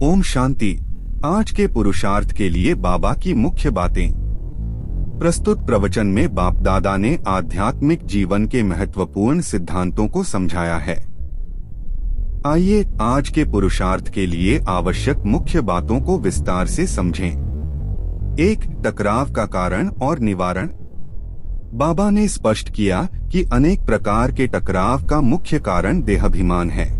ओम शांति। आज के पुरुषार्थ के लिए बाबा की मुख्य बातें। प्रस्तुत प्रवचन में बाप दादा ने आध्यात्मिक जीवन के महत्वपूर्ण सिद्धांतों को समझाया है। आइए आज के पुरुषार्थ के लिए आवश्यक मुख्य बातों को विस्तार से समझें। 1. टकराव का कारण और निवारण। बाबा ने स्पष्ट किया कि अनेक प्रकार के टकराव का मुख्य कारण देहाभिमान है।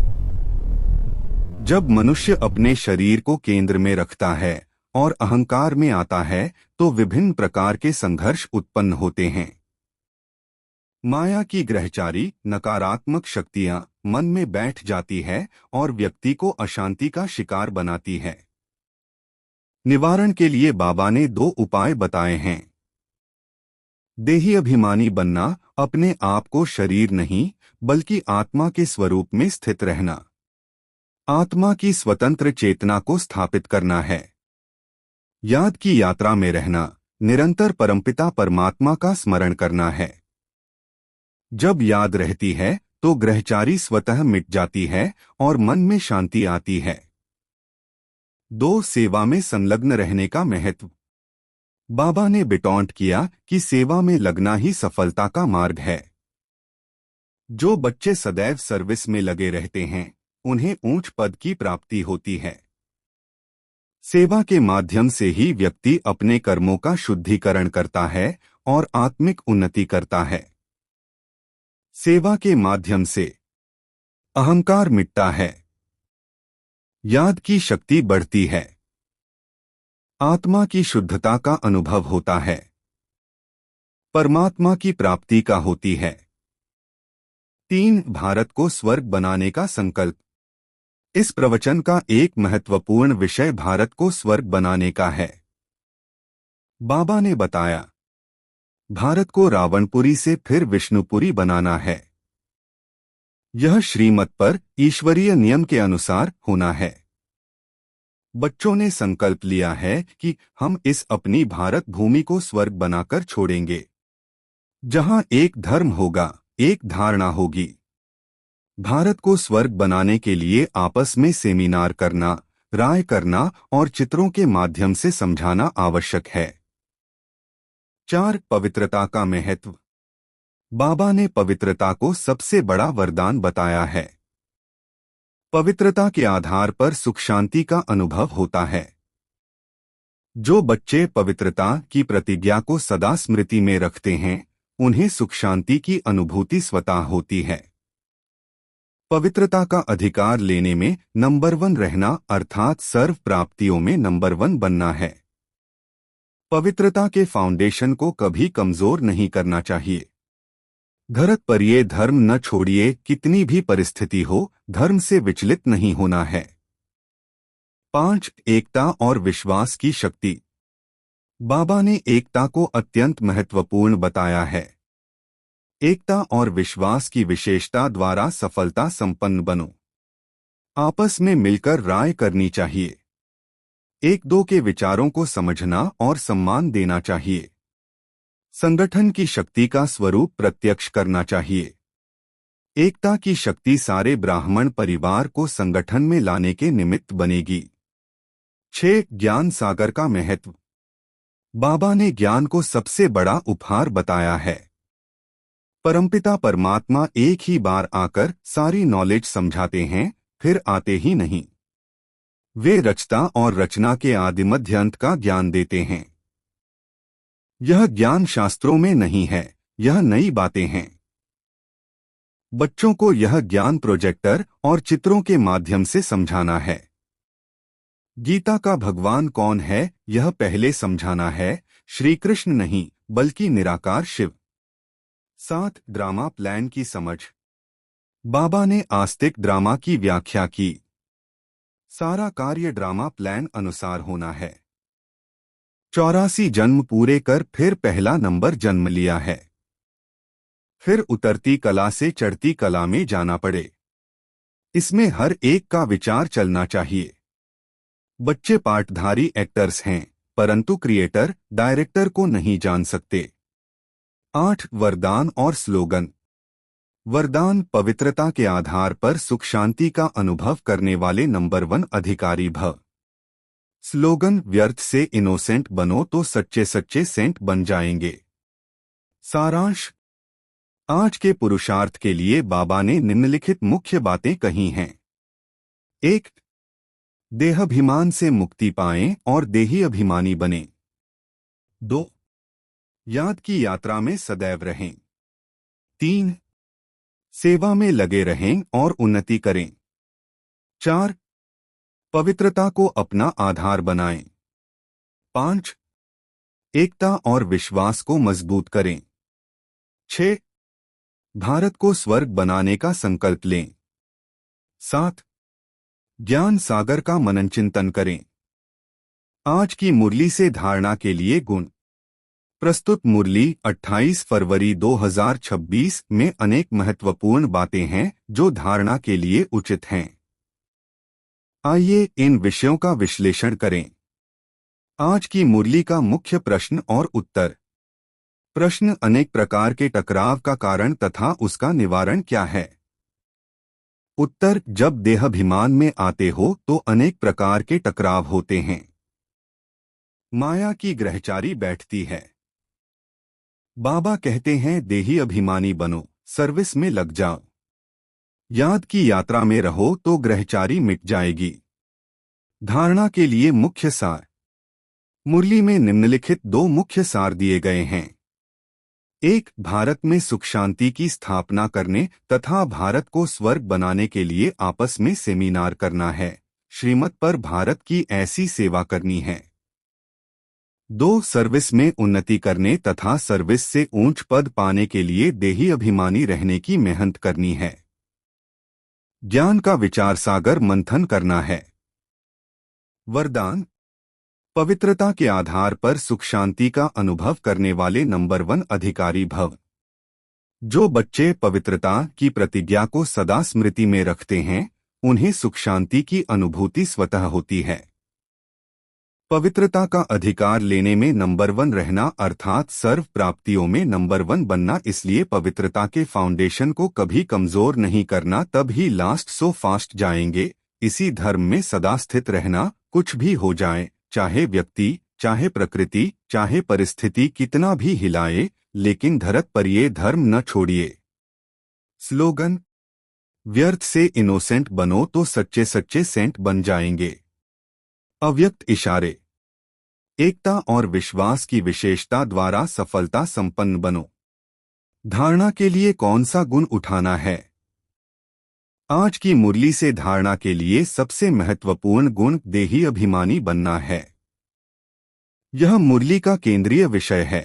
जब मनुष्य अपने शरीर को केंद्र में रखता है और अहंकार में आता है तो विभिन्न प्रकार के संघर्ष उत्पन्न होते हैं। माया की ग्रहचारी नकारात्मक शक्तियां मन में बैठ जाती है और व्यक्ति को अशांति का शिकार बनाती है। निवारण के लिए बाबा ने 2 उपाय बताए हैं। देही अभिमानी बनना, अपने आप को शरीर नहीं बल्कि आत्मा के स्वरूप में स्थित रहना। आत्मा की स्वतंत्र चेतना को स्थापित करना है। याद की यात्रा में रहना, निरंतर परमपिता परमात्मा का स्मरण करना है। जब याद रहती है तो ग्रहचारी स्वतः मिट जाती है और मन में शांति आती है। 2. सेवा में संलग्न रहने का महत्व। बाबा ने बिटौंट किया कि सेवा में लगना ही सफलता का मार्ग है। जो बच्चे सदैव सर्विस में लगे रहते हैं उन्हें ऊंच पद की प्राप्ति होती है। सेवा के माध्यम से ही व्यक्ति अपने कर्मों का शुद्धिकरण करता है और आत्मिक उन्नति करता है। सेवा के माध्यम से अहंकार मिटता है, याद की शक्ति बढ़ती है, आत्मा की शुद्धता का अनुभव होता है, परमात्मा की प्राप्ति का होती है। 3. भारत को स्वर्ग बनाने का संकल्प। इस प्रवचन का एक महत्वपूर्ण विषय भारत को स्वर्ग बनाने का है। बाबा ने बताया, भारत को रावणपुरी से फिर विष्णुपुरी बनाना है। यह श्रीमत पर ईश्वरीय नियम के अनुसार होना है। बच्चों ने संकल्प लिया है कि हम इस अपनी भारत भूमि को स्वर्ग बनाकर छोड़ेंगे, जहां एक धर्म होगा, एक धारणा होगी। भारत को स्वर्ग बनाने के लिए आपस में सेमिनार करना, राय करना और चित्रों के माध्यम से समझाना आवश्यक है। 4. पवित्रता का महत्व। बाबा ने पवित्रता को सबसे बड़ा वरदान बताया है। पवित्रता के आधार पर सुख शांति का अनुभव होता है। जो बच्चे पवित्रता की प्रतिज्ञा को सदा स्मृति में रखते हैं उन्हें सुख शांति की अनुभूति स्वतः होती है। पवित्रता का अधिकार लेने में नंबर 1 रहना अर्थात सर्व प्राप्तियों में नंबर 1 बनना है। पवित्रता के फाउंडेशन को कभी कमजोर नहीं करना चाहिए। धरत पर ये धर्म न छोड़िए, कितनी भी परिस्थिति हो धर्म से विचलित नहीं होना है। 5. एकता और विश्वास की शक्ति। बाबा ने एकता को अत्यंत महत्वपूर्ण बताया है। एकता और विश्वास की विशेषता द्वारा सफलता संपन्न बनो। आपस में मिलकर राय करनी चाहिए। एक दो के विचारों को समझना और सम्मान देना चाहिए। संगठन की शक्ति का स्वरूप प्रत्यक्ष करना चाहिए। एकता की शक्ति सारे ब्राह्मण परिवार को संगठन में लाने के निमित्त बनेगी। 6. ज्ञान सागर का महत्व। बाबा ने ज्ञान को सबसे बड़ा उपहार बताया है। परमपिता परमात्मा एक ही बार आकर सारी नॉलेज समझाते हैं, फिर आते ही नहीं। वे रचता और रचना के आदि मध्य अंत का ज्ञान देते हैं। यह ज्ञान शास्त्रों में नहीं है, यह नई बातें हैं। बच्चों को यह ज्ञान प्रोजेक्टर और चित्रों के माध्यम से समझाना है। गीता का भगवान कौन है यह पहले समझाना है, श्री कृष्ण नहीं बल्कि निराकार शिव। 7. ड्रामा प्लान की समझ। बाबा ने आस्तिक ड्रामा की व्याख्या की। सारा कार्य ड्रामा प्लान अनुसार होना है। 84 जन्म पूरे कर फिर पहला नंबर जन्म लिया है। फिर उतरती कला से चढ़ती कला में जाना पड़े। इसमें हर एक का विचार चलना चाहिए। बच्चे पाठधारी एक्टर्स हैं परंतु क्रिएटर डायरेक्टर को नहीं जान सकते। 8. वरदान और स्लोगन। वरदान पवित्रता के आधार पर सुख शांति का अनुभव करने वाले नंबर 1 अधिकारी भव। स्लोगन, व्यर्थ से इनोसेंट बनो तो सच्चे सच्चे सेंट बन जाएंगे। सारांश, आज के पुरुषार्थ के लिए बाबा ने निम्नलिखित मुख्य बातें कही हैं। 1. देहाभिमान से मुक्ति पाएं और देही अभिमानी बनें। 2. याद की यात्रा में सदैव रहें। 3. सेवा में लगे रहें और उन्नति करें। 4. पवित्रता को अपना आधार बनाएं। 5. एकता और विश्वास को मजबूत करें। 6. भारत को स्वर्ग बनाने का संकल्प लें। 7. ज्ञान सागर का मनन चिंतन करें। आज की मुरली से धारणा के लिए गुण। प्रस्तुत मुरली 28 फरवरी 2026 में अनेक महत्वपूर्ण बातें हैं जो धारणा के लिए उचित हैं। आइए इन विषयों का विश्लेषण करें। आज की मुरली का मुख्य प्रश्न और उत्तर। प्रश्न, अनेक प्रकार के टकराव का कारण तथा उसका निवारण क्या है। उत्तर, जब देहाभिमान में आते हो तो अनेक प्रकार के टकराव होते हैं। माया की ग्रहचारी बैठती है। बाबा कहते हैं, देही अभिमानी बनो, सर्विस में लग जाओ, याद की यात्रा में रहो तो ग्रहचारी मिट जाएगी। धारणा के लिए मुख्य सार। मुरली में निम्नलिखित 2 मुख्य सार दिए गए हैं। 1. भारत में सुख शांति की स्थापना करने तथा भारत को स्वर्ग बनाने के लिए आपस में सेमिनार करना है। श्रीमत पर भारत की ऐसी सेवा करनी है। 2. सर्विस में उन्नति करने तथा सर्विस से ऊंच पद पाने के लिए देही अभिमानी रहने की मेहनत करनी है। ज्ञान का विचार सागर मंथन करना है। वरदान, पवित्रता के आधार पर सुख शांति का अनुभव करने वाले नंबर 1 अधिकारी भव। जो बच्चे पवित्रता की प्रतिज्ञा को सदा स्मृति में रखते हैं, उन्हें सुख शांति की अनुभूति स्वतः होती है। पवित्रता का अधिकार लेने में नंबर 1 रहना अर्थात सर्व प्राप्तियों में नंबर 1 बनना, इसलिए पवित्रता के फाउंडेशन को कभी कमजोर नहीं करना, तब ही लास्ट सो फास्ट जाएंगे। इसी धर्म में सदा स्थित रहना, कुछ भी हो जाए, चाहे व्यक्ति, चाहे प्रकृति, चाहे परिस्थिति कितना भी हिलाए, लेकिन धरत पर ये धर्म न छोड़िए। स्लोगन, व्यर्थ से इनोसेंट बनो तो सच्चे सच्चे सेंट बन जाएंगे। अव्यक्त इशारे। एकता और विश्वास की विशेषता द्वारा सफलता संपन्न बनो। धारणा के लिए कौन सा गुण उठाना है। आज की मुरली से धारणा के लिए सबसे महत्वपूर्ण गुण देही अभिमानी बनना है। यह मुरली का केंद्रीय विषय है।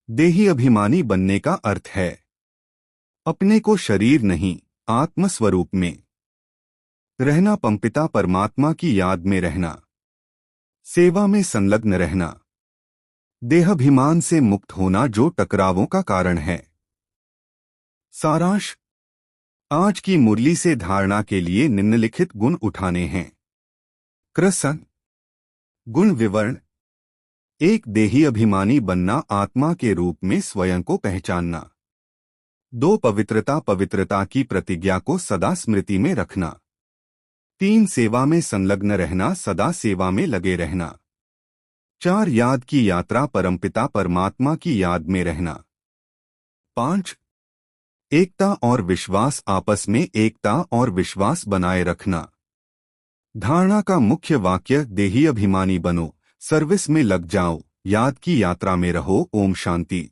देही अभिमानी बनने का अर्थ है अपने को शरीर नहीं, आत्म स्वरूप में रहना, पंपिता परमात्मा की याद में रहना, सेवा में संलग्न रहना, देहाभिमान से मुक्त होना जो टकरावों का कारण है। सारांश, आज की मुरली से धारणा के लिए निम्नलिखित गुण उठाने हैं। कृसन गुण विवरण। 1. देही अभिमानी बनना, आत्मा के रूप में स्वयं को पहचानना। 2. पवित्रता की प्रतिज्ञा को सदा स्मृति में रखना। 3. सेवा में संलग्न रहना, सदा सेवा में लगे रहना। 4. याद की यात्रा, परमपिता परमात्मा की याद में रहना। 5. एकता और विश्वास, आपस में एकता और विश्वास बनाए रखना। धारणा का मुख्य वाक्य, देही अभिमानी बनो, सर्विस में लग जाओ, याद की यात्रा में रहो। ओम शांति।